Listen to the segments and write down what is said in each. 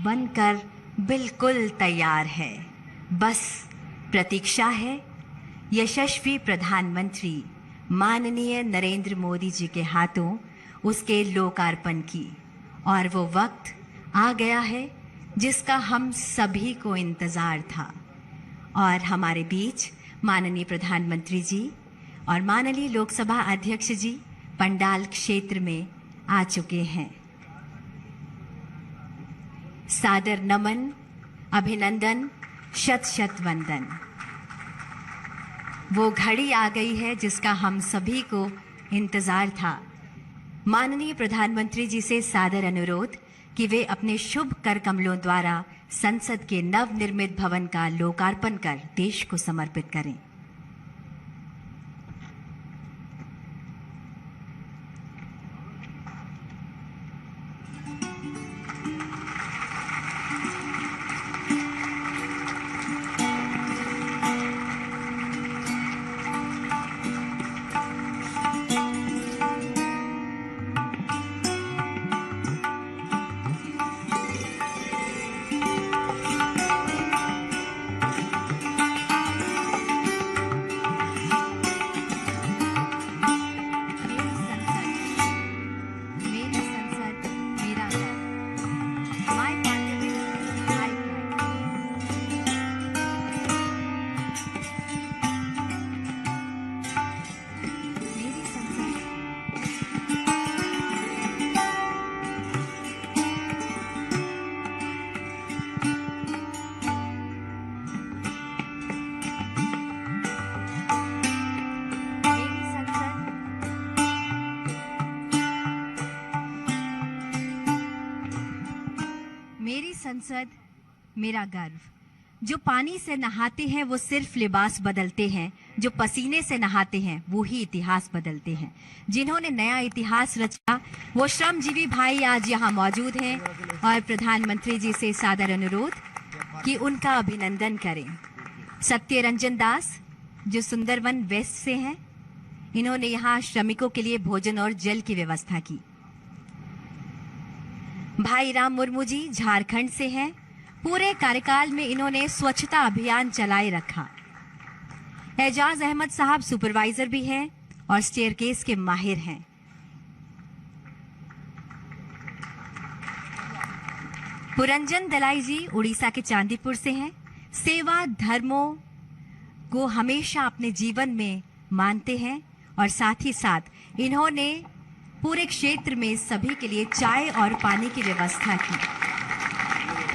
बनकर बिल्कुल तैयार है। बस प्रतीक्षा है यशस्वी प्रधानमंत्री माननीय नरेंद्र मोदी जी के हाथों उसके लोकार्पण की। और वो वक्त आ गया है जिसका हम सभी को इंतज़ार था। और हमारे बीच माननीय प्रधानमंत्री जी और माननीय लोकसभा अध्यक्ष जी पंडाल क्षेत्र में आ चुके हैं। सादर नमन, अभिनंदन, शत शत वंदन। वो घड़ी आ गई है जिसका हम सभी को इंतजार था। माननीय प्रधानमंत्री जी से सादर अनुरोध कि वे अपने शुभ कर कमलों द्वारा संसद के नवनिर्मित भवन का लोकार्पण कर देश को समर्पित करें। मेरी संसद मेरा गर्व। जो पानी से नहाते हैं वो सिर्फ लिबास बदलते हैं, जो पसीने से नहाते हैं वो ही इतिहास बदलते हैं। जिन्होंने नया इतिहास रचा वो श्रमजीवी भाई आज यहाँ मौजूद हैं और प्रधानमंत्री जी से सादर अनुरोध कि उनका अभिनंदन करें। सत्यरंजन दास जो सुंदरवन वेस्ट से हैं, इन्होंने यहाँ श्रमिकों के लिए भोजन और जल की व्यवस्था की। भाई राम मुर्मू जी झारखंड से हैं, पूरे कार्यकाल में इन्होंने स्वच्छता अभियान चलाए रखा। एजाज अहमद साहब सुपरवाइजर भी हैं और स्टेयरकेस के माहिर हैं। पुरंजन दलाई जी उड़ीसा के चांदीपुर से हैं, सेवा धर्मों को हमेशा अपने जीवन में मानते हैं और साथ ही साथ इन्होंने पूरे क्षेत्र में सभी के लिए चाय और पानी की व्यवस्था की।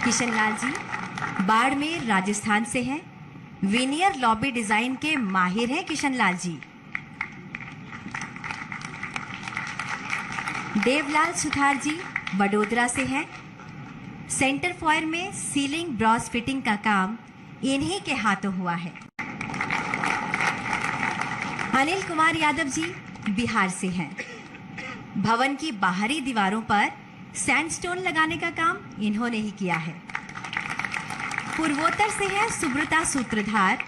किशन लाल जी बाड़मेर राजस्थान से हैं, विनियर लॉबी डिजाइन के माहिर हैं किशन लाल जी। देवलाल सुथार जी वडोदरा से हैं, सेंटर फॉयर में सीलिंग ब्रॉस फिटिंग का काम इन्हीं के हाथों हुआ है। अनिल कुमार यादव जी बिहार से हैं, भवन की बाहरी दीवारों पर सैंडस्टोन लगाने का काम इन्होंने ही किया है। पूर्वोत्तर से है सुब्रता सूत्रधार,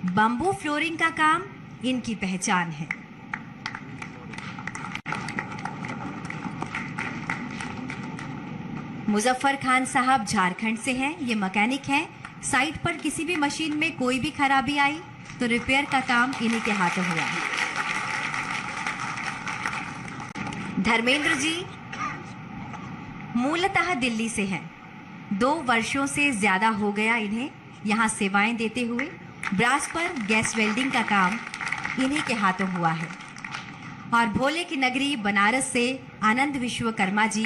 बंबू फ्लोरिंग का काम इनकी पहचान है। मुजफ्फर खान साहब झारखंड से हैं, ये मैकेनिक हैं। साइट पर किसी भी मशीन में कोई भी खराबी आई तो रिपेयर का काम इन्हीं के हाथों हुआ है। धर्मेंद्र जी मूलतः दिल्ली से हैं, 2 वर्षों से ज्यादा हो गया इन्हें यहाँ सेवाएं देते हुए। ब्रास पर गैस वेल्डिंग का काम इन्हीं के हाथों हुआ है। और भोले की नगरी बनारस से आनंद विश्वकर्मा जी,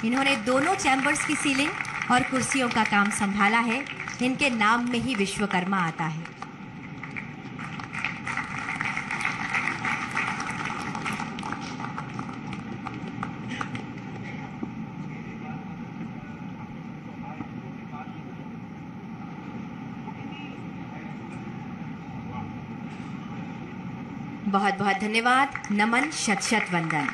इन्होंने दोनों चैम्बर्स की सीलिंग और कुर्सियों का काम संभाला है। इनके नाम में ही विश्वकर्मा आता है। बहुत बहुत धन्यवाद, नमन, शत शत वंदन।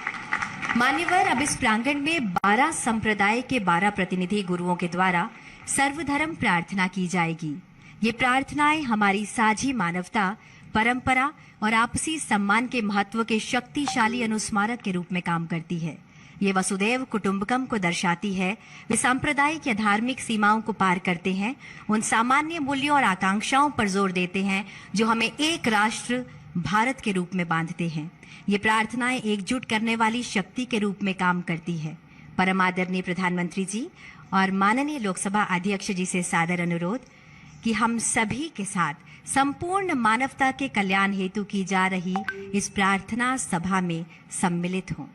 मान्यवर, अब इस प्रांगण में 12 संप्रदाय के 12 प्रतिनिधि गुरुओं के द्वारा सर्वधर्म प्रार्थना की जाएगी। ये प्रार्थनाएं हमारी साझी मानवता, परंपरा और आपसी सम्मान के महत्व के शक्तिशाली अनुस्मारक के रूप में काम करती है। ये वसुदैव कुटुंबकम को दर्शाती है। वे सांप्रदायिक या धार्मिक सीमाओं को पार करते हैं, उन सामान्य मूल्यों और आकांक्षाओं पर जोर देते हैं जो हमें एक राष्ट्र भारत के रूप में बांधते हैं। ये प्रार्थनाएं एकजुट करने वाली शक्ति के रूप में काम करती है। परम आदरणीय प्रधानमंत्री जी और माननीय लोकसभा अध्यक्ष जी से सादर अनुरोध कि हम सभी के साथ संपूर्ण मानवता के कल्याण हेतु की जा रही इस प्रार्थना सभा में सम्मिलित हों।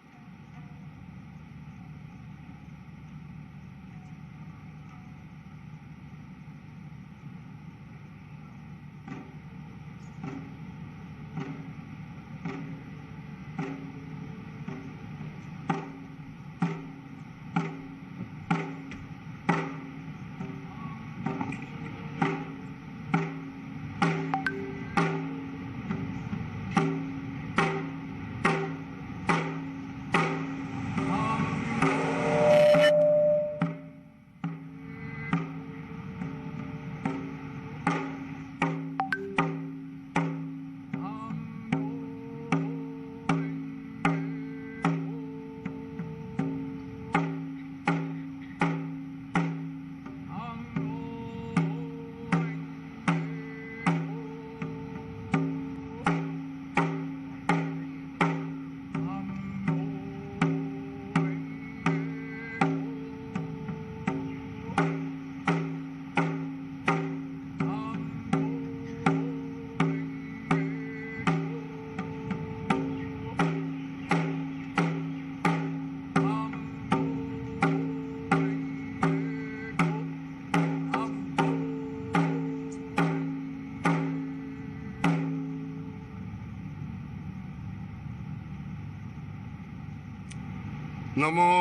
नमो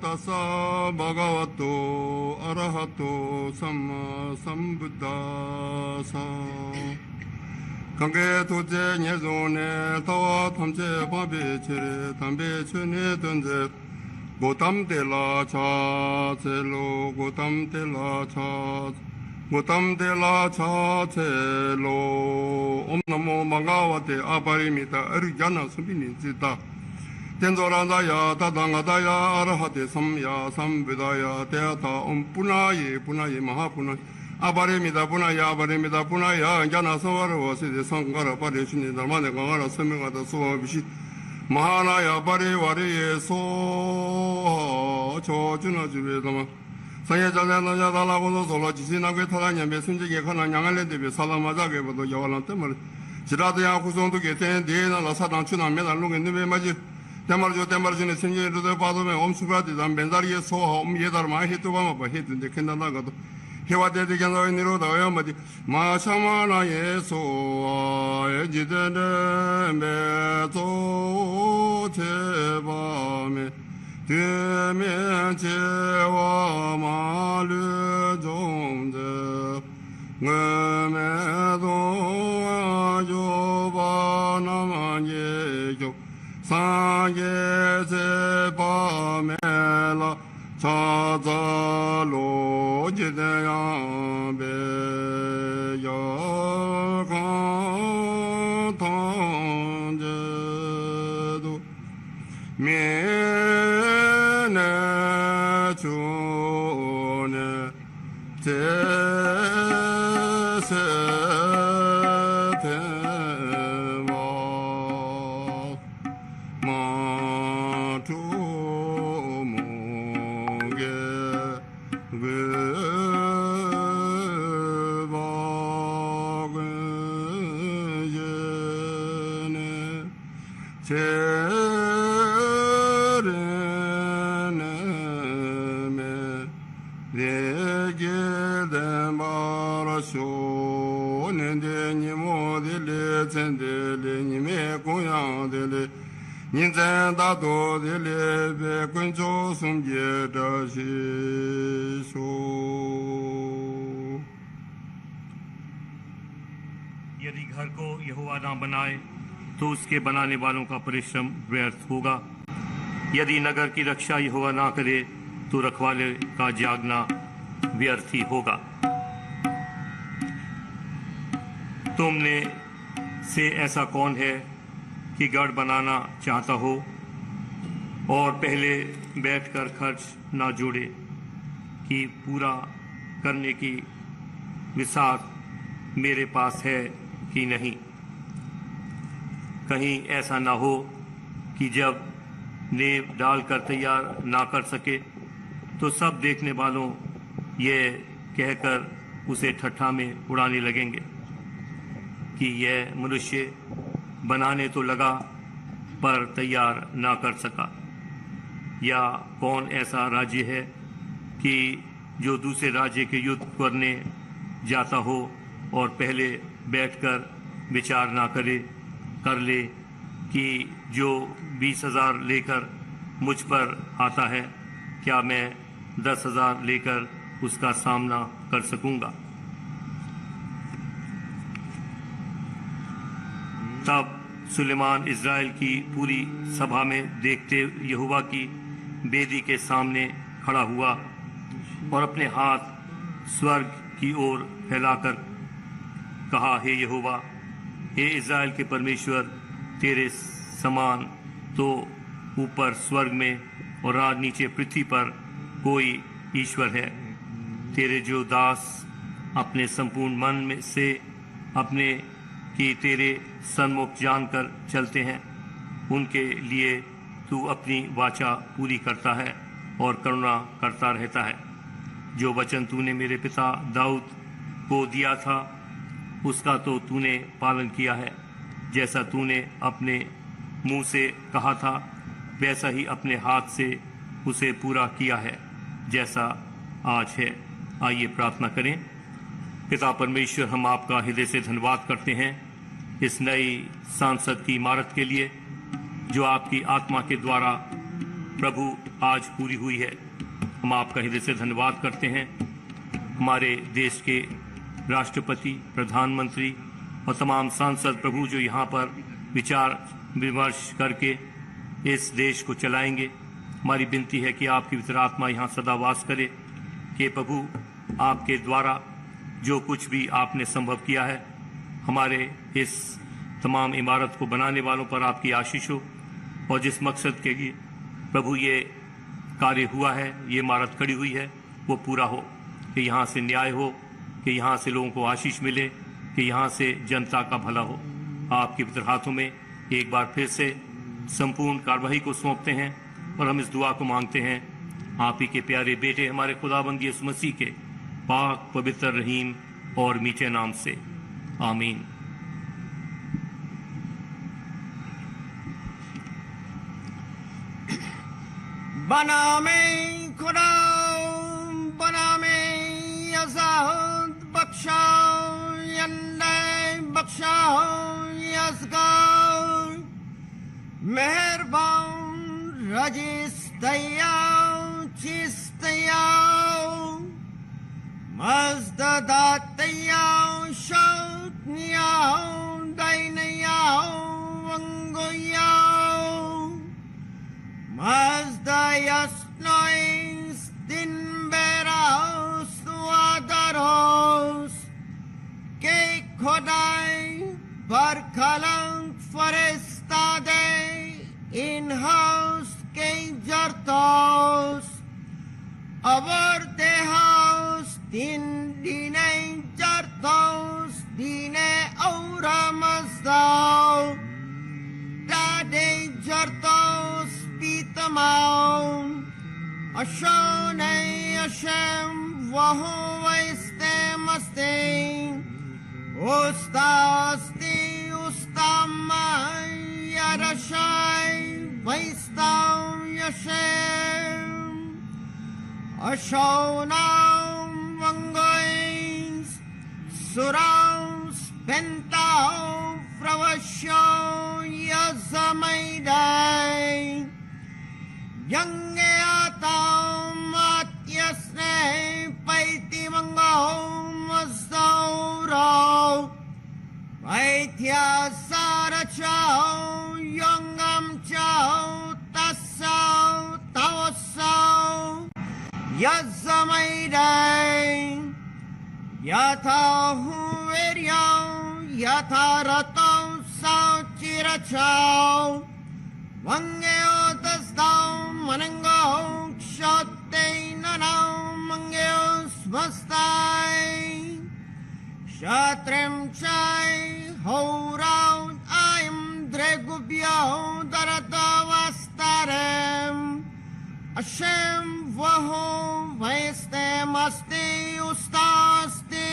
तस्सा भगवतो अरहतो सम्मा सम्बुद्धासा कंगे तुझे न्याजोने तवा थमचे पाबे चेरे थम्बे चुने तुंजे गोतम तेला चा चेलो गोतम तेला चा चेलो ओम नमो भगवते अपरिमिता अर्जन सुबिनि चिता 텐조란다야 다당하다야 아라하테 삼야 삼베다야 대야타 옴푸나예 punaye 마하푸나 아바레미다 pu나야 아바레미다 pu나야 야나서와르와세데 상가라 파레시니 달마네 강가라 서명하다 소와비시 마하나야 바레와레예 소 저주나주베다마 상해자나나야 달라고도 솔라지시나게 타다냐메 순지게 가나 양알레데베 살라마자게 보도 여발란 때말 지라드야 구성도게 텐데나라 사당 추나메다 롱에네베 마지 대마르주네 생제르도 바도메 옴수바디 담 벤자리에 소하 옴예다르마 헤토바마 바 헤든데 켄나나가도 헤와데데 견자이니로다 야마디 마샤마나 예소 에지데네 메토 제바메 데메 제와 마르 종제 므메도 아조바나마예교 사예제 밤에라 자자로 지대야 베여가 던제도 미네 주네 제세 यदि घर को यहोवा ना बनाए तो उसके बनाने वालों का परिश्रम व्यर्थ होगा। यदि नगर की रक्षा यहोवा ना करे तो रखवाले का जागना व्यर्थ ही होगा। तुमने से ऐसा कौन है कि गढ़ बनाना चाहता हो और पहले बैठकर खर्च ना जोड़े कि पूरा करने की विसाख मेरे पास है कि नहीं। कहीं ऐसा ना हो कि जब नींव डालकर तैयार ना कर सके तो सब देखने वालों ये कहकर उसे ठट्ठा में उड़ाने लगेंगे कि यह मनुष्य बनाने तो लगा पर तैयार ना कर सका। या कौन ऐसा राज्य है कि जो दूसरे राज्य के युद्ध करने जाता हो और पहले बैठकर विचार ना कर ले कि जो 20,000 लेकर मुझ पर आता है क्या मैं 10,000 लेकर उसका सामना कर सकूंगा। तब सुलेमान इज़राइल की पूरी सभा में देखते यहोवा की वेदी के सामने खड़ा हुआ और अपने हाथ स्वर्ग की ओर फैलाकर कहा, हे यहोवा, हे इज़राइल के परमेश्वर, तेरे समान तो ऊपर स्वर्ग में और आज नीचे पृथ्वी पर कोई ईश्वर है। तेरे जो दास अपने संपूर्ण मन में से अपने कि तेरे सन्मुख जानकर चलते हैं, उनके लिए तू अपनी वाचा पूरी करता है और करुणा करता रहता है। जो वचन तूने मेरे पिता दाऊद को दिया था उसका तो तूने पालन किया है। जैसा तूने अपने मुंह से कहा था वैसा ही अपने हाथ से उसे पूरा किया है जैसा आज है। आइए प्रार्थना करें। पिता परमेश्वर, हम आपका हृदय से धन्यवाद करते हैं इस नई सांसद की इमारत के लिए जो आपकी आत्मा के द्वारा प्रभु आज पूरी हुई है। हम आपका हृदय से धन्यवाद करते हैं हमारे देश के राष्ट्रपति, प्रधानमंत्री और तमाम सांसद प्रभु जो यहाँ पर विचार विमर्श करके इस देश को चलाएंगे। हमारी विनती है कि आपकी पवित्र आत्मा यहाँ सदा वास करे कि प्रभु आपके द्वारा जो कुछ भी आपने संभव किया है हमारे इस तमाम इमारत को बनाने वालों पर आपकी आशीष हो और जिस मकसद के लिए प्रभु ये कार्य हुआ है, ये इमारत खड़ी हुई है, वो पूरा हो। कि यहाँ से न्याय हो, कि यहाँ से लोगों को आशीष मिले, कि यहाँ से जनता का भला हो। आपके पवित्र हाथों में एक बार फिर से संपूर्ण कार्यवाही को सौंपते हैं और हम इस दुआ को मांगते हैं आप ही के प्यारे बेटे हमारे खुदाबंद यीशु मसीह के पाक, पवित्र, रहीम और मीठे नाम से, आमीन। बना में खुदा, बना में यज़ाद, बख्शा यंदे, बख्शा यज़गार, मेहरबान रजिस्तयाओ, चिस्तयाओ, मज़ददातयाओ, शौतनियाओ, दैनयाओ, वंगोयाओ, Mazda-yasnois, dinberaos, tuadaros, que Kodai, barkalang forestade, in-house, que jartos, abortehaus, dine jartos, dine aura mazdao, dade jartos, Pitamam, Ashonai Hashem, Wahu Istem, Ustasti, Ustamai, Yarashai, Vaistam Yashem, Ashonam, Vangois, Suraus, Pentau, Fravasho, Yazamaidai, Yangeatam Matyasne Paiti Mangao Mazauro Paitya Sarachao Yangam Chao Tasao Tawasao Yazamaidai Yata Huveryao Yata Ratao Sao Chirachao Wangeo tasdao manango kshote nanao mangeo svastai. Shatrem chai horaun aim dregubyo daratavastarem. Hashem vaho vaistem asti ustasti.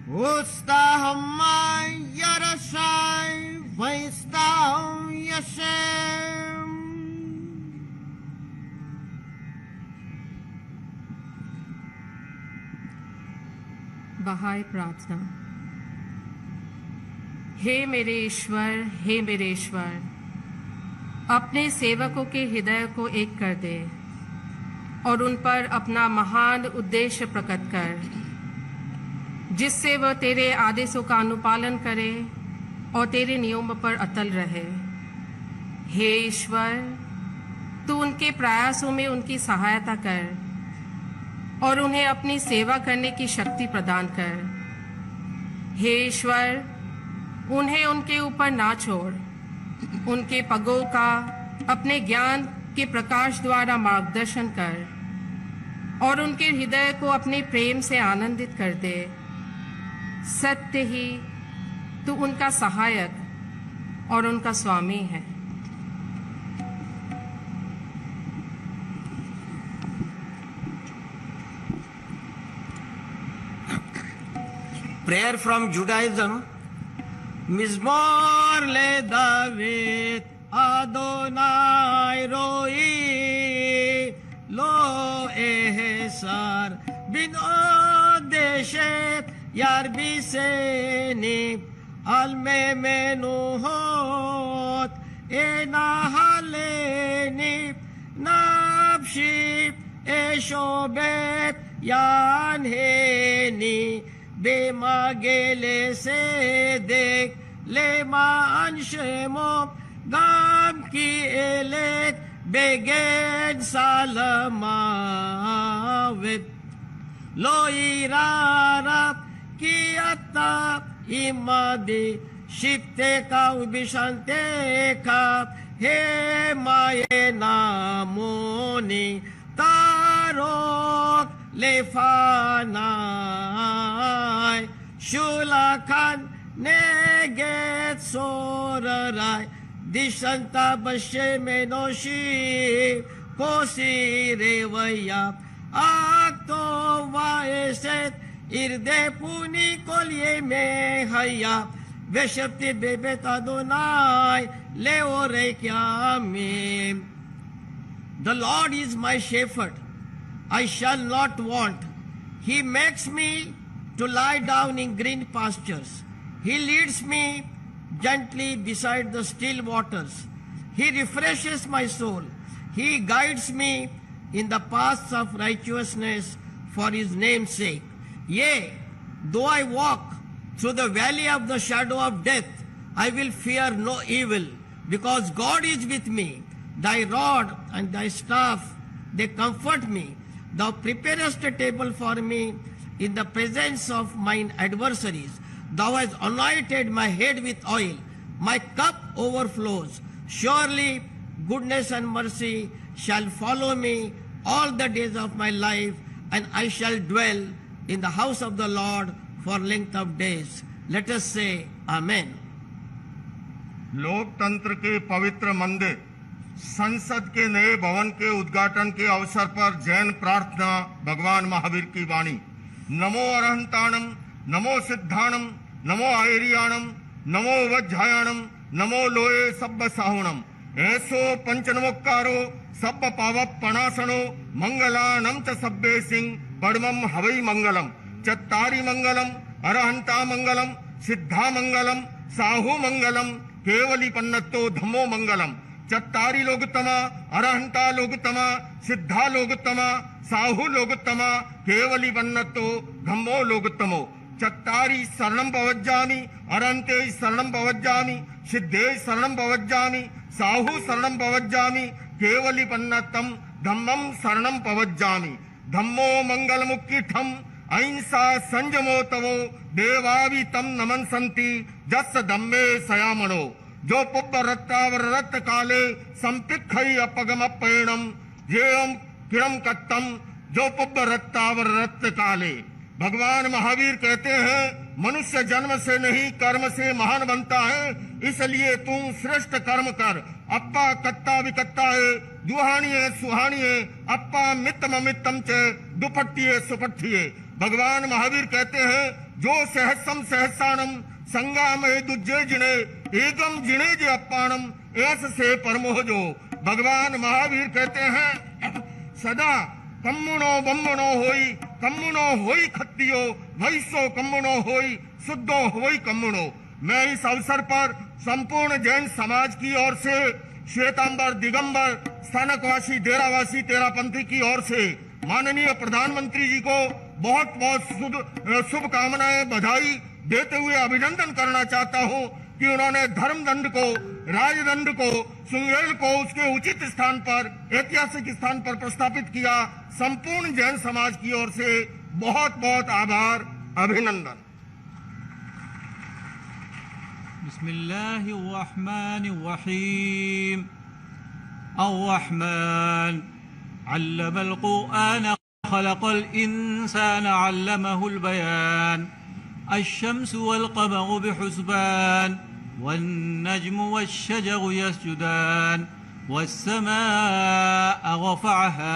Ustahamai yarashai vaistaham yashem. बहाई प्रार्थना। हे मेरे ईश्वर, हे मेरे ईश्वर, अपने सेवकों के हृदय को एक कर दे और उन पर अपना महान उद्देश्य प्रकट कर, जिससे वह तेरे आदेशों का अनुपालन करे और तेरे नियमों पर अटल रहे। हे ईश्वर, तू उनके प्रयासों में उनकी सहायता कर और उन्हें अपनी सेवा करने की शक्ति प्रदान कर। हे ईश्वर, उन्हें उनके ऊपर ना छोड़, उनके पगों का अपने ज्ञान के प्रकाश द्वारा मार्गदर्शन कर और उनके हृदय को अपने प्रेम से आनंदित कर दे। सत्य ही तू उनका सहायक और उनका स्वामी है। Prayer from Judaism. Mizmor le David Adonai roi lo ehsar bin odeshet yarbiseni al memenuhot enahaleni nafshi eshobet yanheni במגלה סדק למען שמו גם כי אלת בגן סלמוות לא יירא רע כי אתה עמדי שבתך ובשענתך המה ינמוני תרוק לפניי שולחן נגד צורריי דשנת בשם אנושי כוסי רוויה אכתוב ואשת ירדפוני כל ימי חייו ושבתי בבית אדוני לאורך ימים. The Lord is my shepherd, I shall not want. He makes me to lie down in green pastures. He leads me gently beside the still waters. He refreshes my soul. He guides me in the paths of righteousness for his name's sake. Yea, though I walk through the valley of the shadow of death, I will fear no evil, because God is with me. Thy rod and thy staff, they comfort me. Thou preparest a table for me in the presence of mine adversaries. Thou hast anointed my head with oil. My cup overflows. Surely goodness and mercy shall follow me all the days of my life, and I shall dwell in the house of the Lord for length of days. Let us say Amen. लोकतंत्र के पवित्र मंदिर संसद के नए भवन के उद्घाटन के अवसर पर जैन प्रार्थना भगवान महावीर की वाणी। नमो अरहंताणम, नमो सिद्धाणम, नमो आयरियाणम, नमो वज्जायाणम, नमो लोए सब्ब साहुणम। ऐसो पंचनमोक्कारो सब्ब पावप पणासनो मंगलानम च सब्बे सिंह पड़मम हवई मंगलम। चत्तारी मंगलम, अरहंता मंगलम, सिद्धा मंगलम, साहु मंगलम, केवली पन्नतो धम्मो मंगलम। चत्तारी लोगतमा, अरहंता लोगतमा, सिद्धा लोगतमा, साहु लोगतमा, केवली पन्नतो धम्मो लोगतमो। चत्तारी शरणं पवज्जामि, अरहंते शरणं पवज्जामि, सिद्धे शरणं पवज्जामि, साहु शरणं पवज्जामि, केवली पन्नतम धम्मं शरणं पवज्जामि। धम्मो मंगलमुक्तिठम अहिंसा संयमो तवो देवावि तम नमन संति जस धम्मे सयामणो। जो पुब्ब रत्तावर रत्त काले संपिखई अपगम पेणम जेयम किरम कट्टम जो पुब्ब रत्तावर रत्त काले। भगवान महावीर कहते हैं मनुष्य जन्म से नहीं कर्म से महान बनता है, इसलिए तू श्रेष्ठ कर्म कर। अप्पा कत्ता विकत्ता है दुहानिये सुहानिये अप्पा मित्तम मित्तम चे दुपट्टिये सुपट्टिये। भगवान महावीर कहते हैं जो सहस्रम सहस्राणम संगाम दुज्जे जिने एकम जिने जे अप्पाणम ऐस से परमोह जो। भगवान महावीर कहते हैं सदा कम्मुनो बम्मनो होई कम्मुनो होई खत्तियो वैसो कम्मुनो होई शुद्धो होई कम्मुनो। मैं इस अवसर पर संपूर्ण जैन समाज की ओर से, श्वेतांबर दिगंबर स्थानकवासी डेरावासी तेरापंथी की ओर से माननीय प्रधानमंत्री जी को बहुत बहुत शुभकामनाएं बधाई देते हुए अभिनंदन करना चाहता हूं कि उन्होंने धर्मदंड को, राजदंड को, सुंगेल को उसके उचित स्थान पर, ऐतिहासिक स्थान पर प्रस्थापित किया। संपूर्ण जैन समाज की ओर से बहुत बहुत आभार, अभिनंदन। बिस्मिल्लाहिर्रहमानिर्रहीम। अर्रहमान अल्लमल कुरआन खलक़ल इंसान अल्लमहुल बयान। अश्शम्सु वल क़मरु बिहुस्बान वन्नज्मु वश्शजरु यस्जुदान वस्समाअ रफ़अहा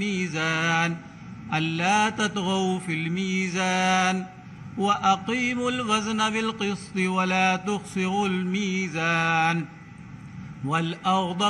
मीज़ान अल्ला ततग़ौ फ़िल मीज़ान वअक़ीमुल वज़न बिल क़िस्ति वला तुख़सिरुल मीज़ान वल अर्ज़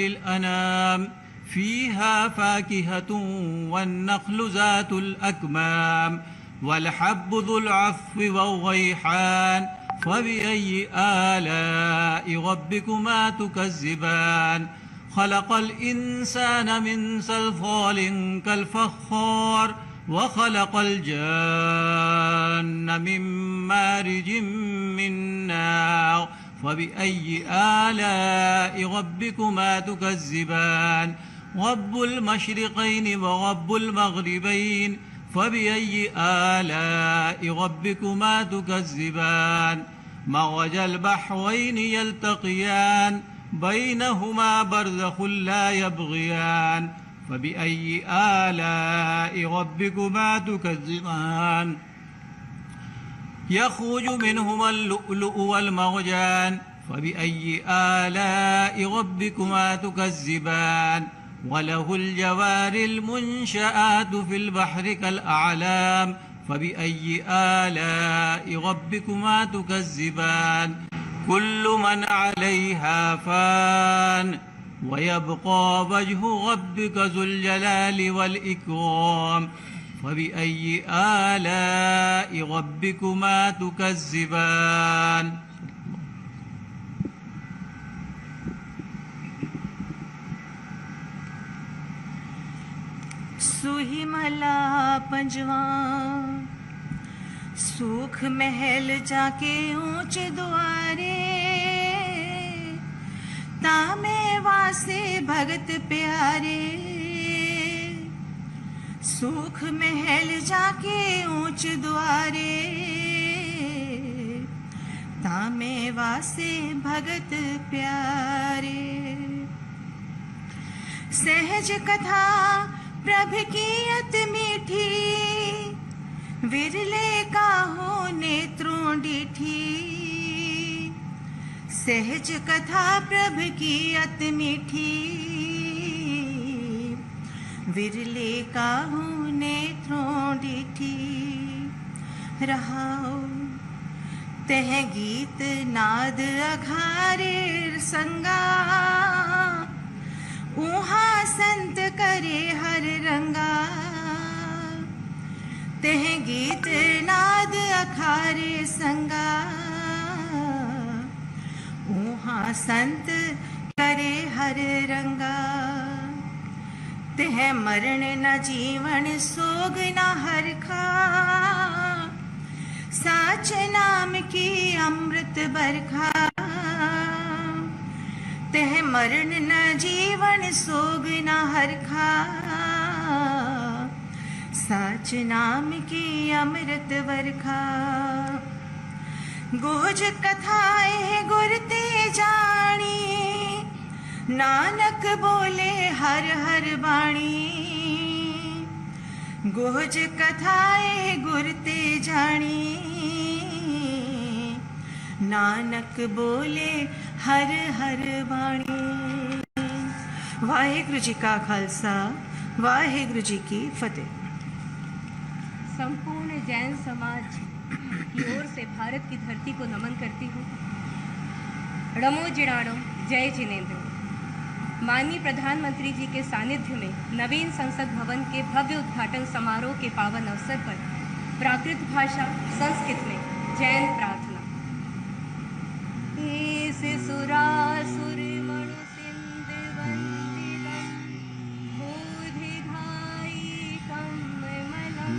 लिलअनाम फ़ीहा फ़ाकिहतुन वन्नख़्लु ज़ातुल अकमाम वलहब्बु ज़ुल अफ़्फ़ि वर्रैहान फ़बिअय्यि आलाइ रब्बिकुमा तुकज़्ज़िबान। खलक़ल इंसान मिन सल्सालिन कल्फ़ख़्ख़ार वखलक़ल जान्न मिन मारिजिन मिन नार फ़बिअय्यि आलाइ रब्बिकुमा तुकज़्ज़िबान। रब्बुल मशरिक़ैनि व रब्बुल मग़रिबैनि फ़बिअय्यि आलाइ रब्बिकुमा तुकज़्ज़िबान। मरजल बहरैनि यल्तक़ियान बैनहुमा बरज़ख़ुन ला यबग़ियान फ़बिअय्यि आलाइ रब्बिकुमा तुकज़्ज़िबान। यख़रुजु मिनहुमा अल-लुअ्लुअु वल-मरजान फ़बिअय्यि आलाइ रब्बिकुमा तुकज़्ज़िबान। वलहुल जवारिल मुंशआतु फिल बहरि कल अअलाम फ़बिअय्यि आलाइ रब्बिकुमा तुकज़्ज़िबान। कुल्लु मन अलैहा फ़ान वयब्क़ा वज्हु रब्बिका ज़ुल जलालि वल इक्राम फ़बिअय्यि आलाइ रब्बिकुमा तुकज़्ज़िबान। सुही मला पंजवा सुख महल जाके ऊंचे द्वारे तामे वासे भगत प्यारे। सुख महल जाके ऊंचे द्वारे तामे वासे भगत प्यारे। सहज कथा प्रभ की अति मीठी विरले काहो नेत्रों डीठी। सहज कथा प्रभ की अति मीठी विरले काहो नेत्रों डीठी। रहाओ तह गीत नाद अघारे संगा ऊहा संत करे हर रंगा। तह गीत नाद अखारे संगा ऊहा संत करे हर रंगा। तह मरण न जीवन सोग न हरखा साच नाम की अमृत बरखा। तह मरण न जीवन सोग न हरखा साच नाम की अमृत बरखा। गोज कथाएं गुर ते जानी, नानक बोले हर हर बाणी। गोज कथाएं गुर ते जानी, नानक बोले हर हर बाणी। वाहेगुरु जी का खालसा, वाहेगुरु जी की फतेह। संपूर्ण जैन समाज की ओर से भारत की धरती को नमन करती हूँ। रमो जिणाणो, जय जिनेन्द्र। माननीय प्रधानमंत्री जी के सानिध्य में नवीन संसद भवन के भव्य उद्घाटन समारोह के पावन अवसर पर प्राकृत भाषा संस्कृत में जैन प्रार्थना। इस सुरासुर मणु सिंध वंदितम, बोधिघाई कम्मलम,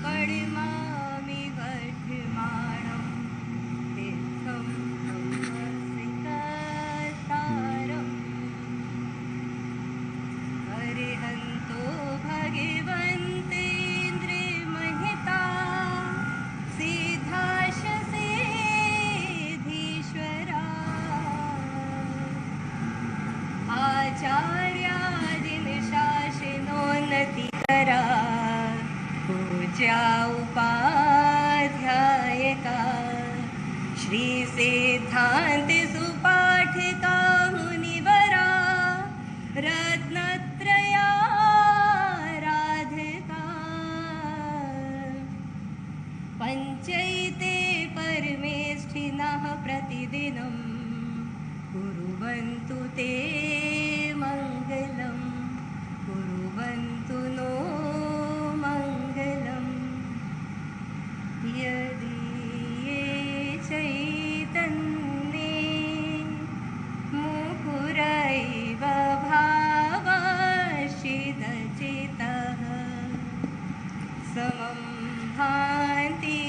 पड़मामि वर्धमानम, तीर्थम ब्रह्मसिकतारम। अरिहंतो भगवन्तेन्द्र महिता, सिद्धाश सिद्धीश्वरा। आचार्यादीन शासनोन्नति करा, पूज्या उपाध्यायका। श्री सिद्धांत सुपाठिका मुनिवरा, रत्नत्रया राधिका। पंचैते परमेष्ठिनः प्रतिदिनं, कुर्वन्तु ते मङ्गलं, कुर्वन्तु नो मङ्गलम्। यदि ये चैतन्ये मुकुरैव भावश्चिदचितः, समं भान्ति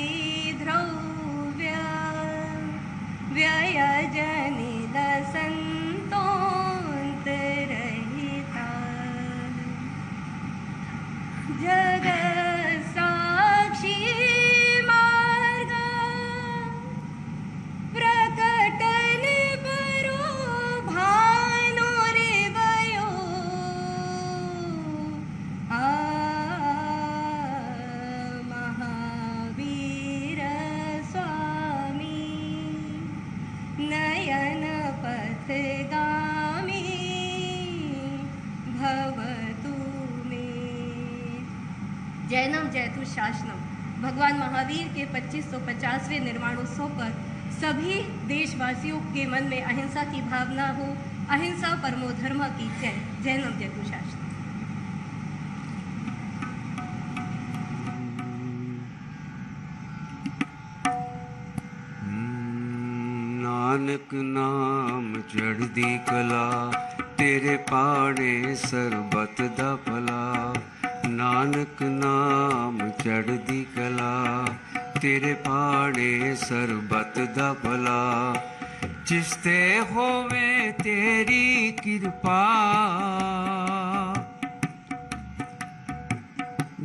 ध्रुव्य व्ययजनिलसन्तोऽन्तरहिता। जगत्साक्षी मार्ग, प्रकटन परो भानुर्वयो। महावीर स्वामी, नयन पथगामी भवतु मे। जैनम जयतु शासनम। भगवान महावीर के 2550वें निर्वाणोत्सव पर सभी देशवासियों के मन में अहिंसा की भावना हो। अहिंसा परमो धर्म की जय। जैनम जयतु शासनम। नानक नाम चढ़दी कला, तेरे पाड़े सरबत दा भला। नानक नाम चढ़दी कला, तेरे पाड़े सरबत दा भला। जिसते होवे तेरी कृपा,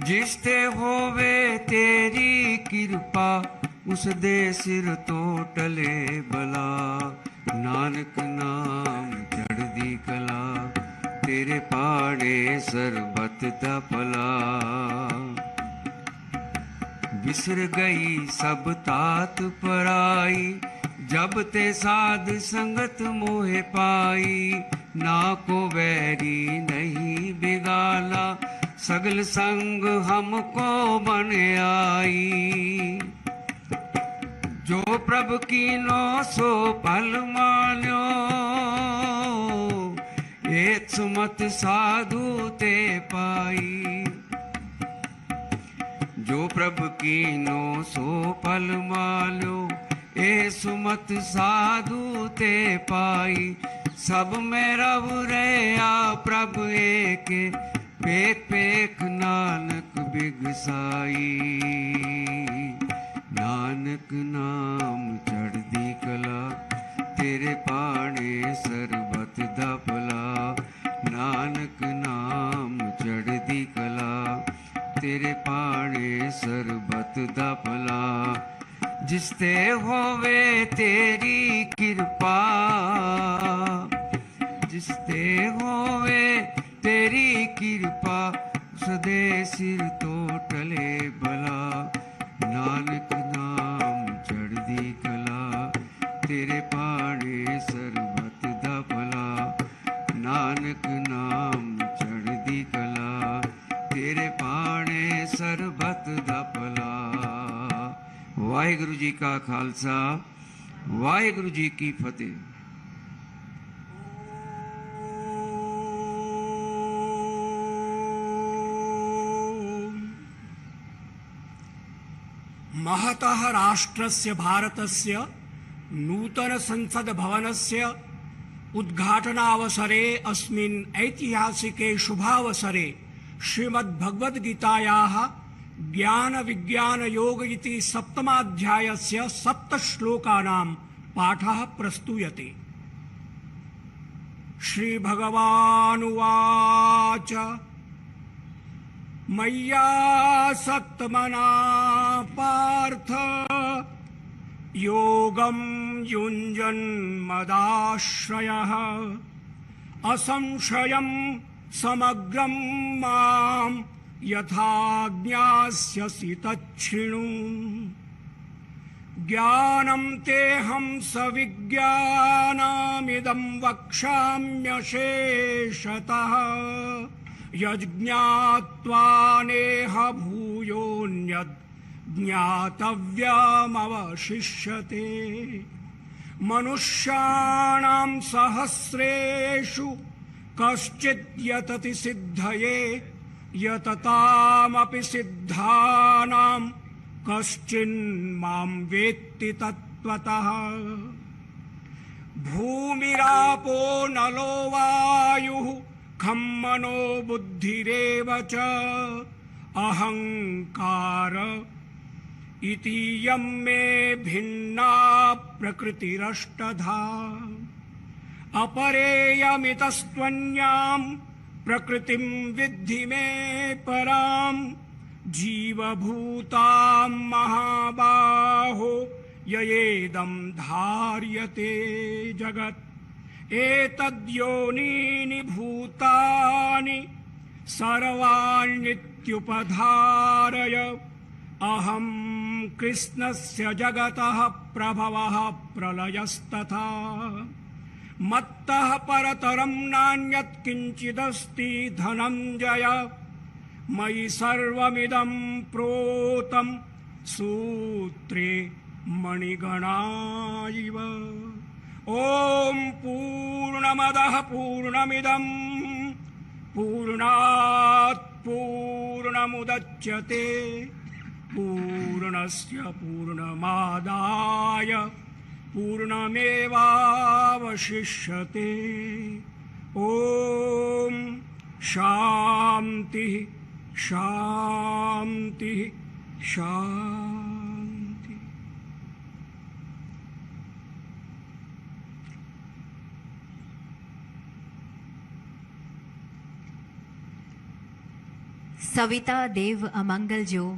जिसते होवे तेरी कृपा, उस दे सिर तो टले बला। नानक नाम चढ़दी कला, तेरे पाड़े सरबत दा भला। बिसर गई सब तात पराई, जब ते साध संगत मोहे पाई। ना को वैरी नहीं बिगाला, सगल संग हमको बन आई। जो प्रभु कीनो सो फल मान्यो, एक सुमत साधु ते पाई। जो प्रभु कीनो सो फल मान्यो, ए सुमत साधु ते पाई। सब में रव रहा प्रभु एक, पेख पेख नानक बिगसाई। नानक नाम चढ़दी कला, तेरे पाड़े सरबत दा भला। नानक नाम चढ़दी कला, तेरे पाड़े सरबत दा भला। जिस ते होवे तेरी किरपा, जिस ते होवे तेरी किरपा, सदे सिर तो टले भला। नानक नाम चढ़दी कला, तेरे पाड़े सरबत दा भला। नानक नाम चढ़दी कला, तेरे पाड़े सरबत दा भला। वाहिगुरु जी का खालसा, वाहिगुरु जी की फतेह। महतः राष्ट्रस्य भारतस्य नूतन संसद भवनस्य उद्घाटनावसरे अस्मिन् ऐतिहासिके शुभावसरे श्रीमद्भगवद्गीतायाः ज्ञान विज्ञान योग इति सप्तमाध्यायस्य 7 श्लोकानां पाठः प्रस्तूयते। श्रीभगवानुवाच मय्यासक्तमना पार्थ योगं युञ्जन्मदाश्रयः असंशयं समग्रं मां यथा ज्ञास्यसि तच्छृणु। ज्ञानं तेऽहं सविज्ञानमिदं वक्ष्याम्यशेषतः यज्ञात्वा नेह भूयोऽन्यद् ज्ञातव्यमवशिष्यते। मनुष्याणां सहस्रेषु कश्चिद् यतति सिद्धये यततामपि सिद्धानां कश्चिन्मां वेत्ति तत्त्वतः। भूमिरापो नलो वायुः खं मनो बुद्धिरेव च अहंकार इतीयं मे भिन्ना प्रकृतिरष्टधा। अपरेयमितस्त्वन्यां प्रकृतिं विद्धि मे परां जीवभूतां महाबाहो ययेदं धार्यते जगत्। एतद्योनीनि भूतानि सर्वाण्यत्युपधारय अहं कृष्णस्य जगतः प्रभवः प्रलयस्तथा। मत्तः परतरं नान्यत् किञ्चिदस्ति धनञ्जय। मयि सर्वमिदं प्रोतं सूत्रे मणिगणा इव। ॐ पूर्णमदः पूर्णमिदं पूर्णात् पूर्णमुदच्यते पूर्णस्य पूर्णमादाय पूर्णमेवावशिष्यते। ॐ शान्तिः शान्तिः शान्तिः। सविता देव अमंगल जो,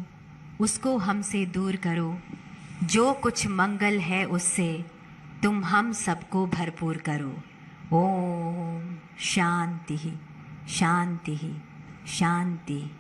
उसको हमसे दूर करो। जो कुछ मंगल है उससे तुम हम सबको भरपूर करो। ओम शांति शांति शांति।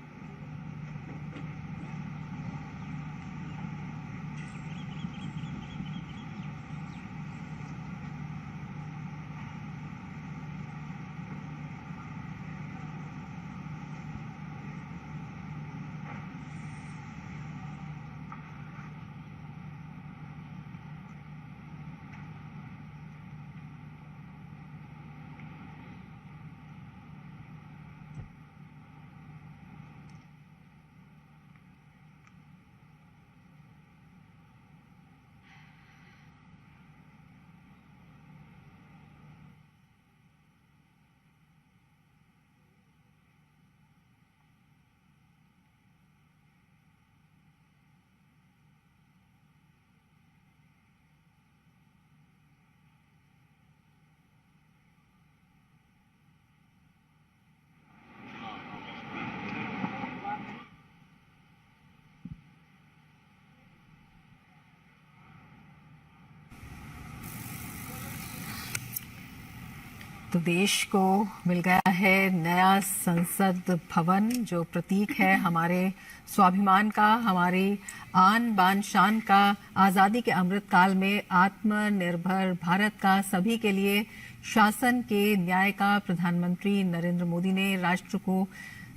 तो देश को मिल गया है नया संसद भवन, जो प्रतीक है हमारे स्वाभिमान का, हमारी आन बान शान का, आज़ादी के अमृत काल में आत्मनिर्भर भारत का, सभी के लिए शासन के न्याय का प्रधानमंत्री नरेंद्र मोदी ने राष्ट्र को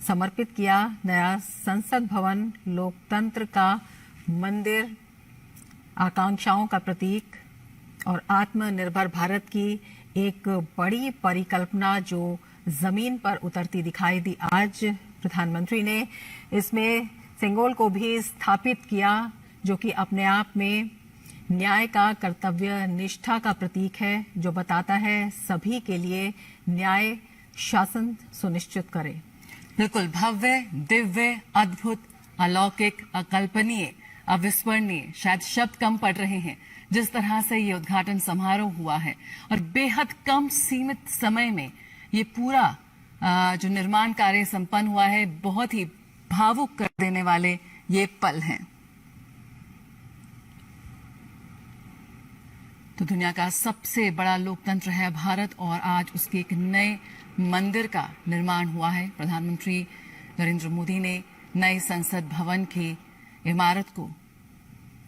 समर्पित किया। नया संसद भवन लोकतंत्र का मंदिर, आकांक्षाओं का प्रतीक और आत्मनिर्भर भारत की एक बड़ी परिकल्पना जो जमीन पर उतरती दिखाई दी। आज प्रधानमंत्री ने इसमें सेंगोल को भी स्थापित किया, जो कि अपने आप में न्याय का, कर्तव्य निष्ठा का प्रतीक है, जो बताता है सभी के लिए न्याय शासन सुनिश्चित करे। बिल्कुल भव्य, दिव्य, अद्भुत, अलौकिक, अकल्पनीय, अविस्मरणीय, शायद शब्द कम पड़ रहे हैं जिस तरह से ये उद्घाटन समारोह हुआ है, और बेहद कम सीमित समय में ये पूरा जो निर्माण कार्य संपन्न हुआ है, बहुत ही भावुक कर देने वाले ये पल हैं। तो दुनिया का सबसे बड़ा लोकतंत्र है भारत, और आज उसके एक नए मंदिर का निर्माण हुआ है। प्रधानमंत्री नरेंद्र मोदी ने नए संसद भवन की इमारत को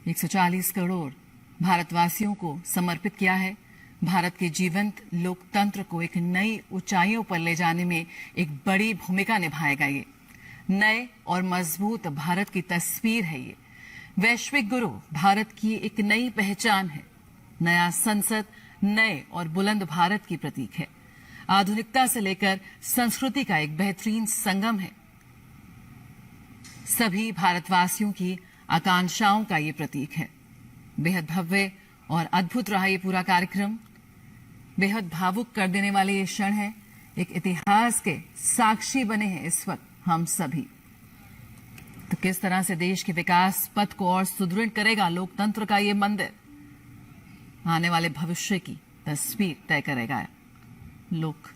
140 करोड़ भारतवासियों को समर्पित किया है। भारत के जीवंत लोकतंत्र को एक नई ऊंचाइयों पर ले जाने में एक बड़ी भूमिका निभाएगा। ये नए और मजबूत भारत की तस्वीर है। ये वैश्विक गुरु भारत की एक नई पहचान है। नया संसद नए और बुलंद भारत की प्रतीक है। आधुनिकता से लेकर संस्कृति का एक बेहतरीन संगम है। सभी भारतवासियों की आकांक्षाओं का ये प्रतीक है। बेहद भव्य और अद्भुत रहा ये पूरा कार्यक्रम। बेहद भावुक कर देने वाले ये क्षण है। एक इतिहास के साक्षी बने हैं इस वक्त हम सभी। तो किस तरह से देश के विकास पथ को और सुदृढ़ करेगा लोकतंत्र का ये मंदिर, आने वाले भविष्य की तस्वीर तय करेगा लोक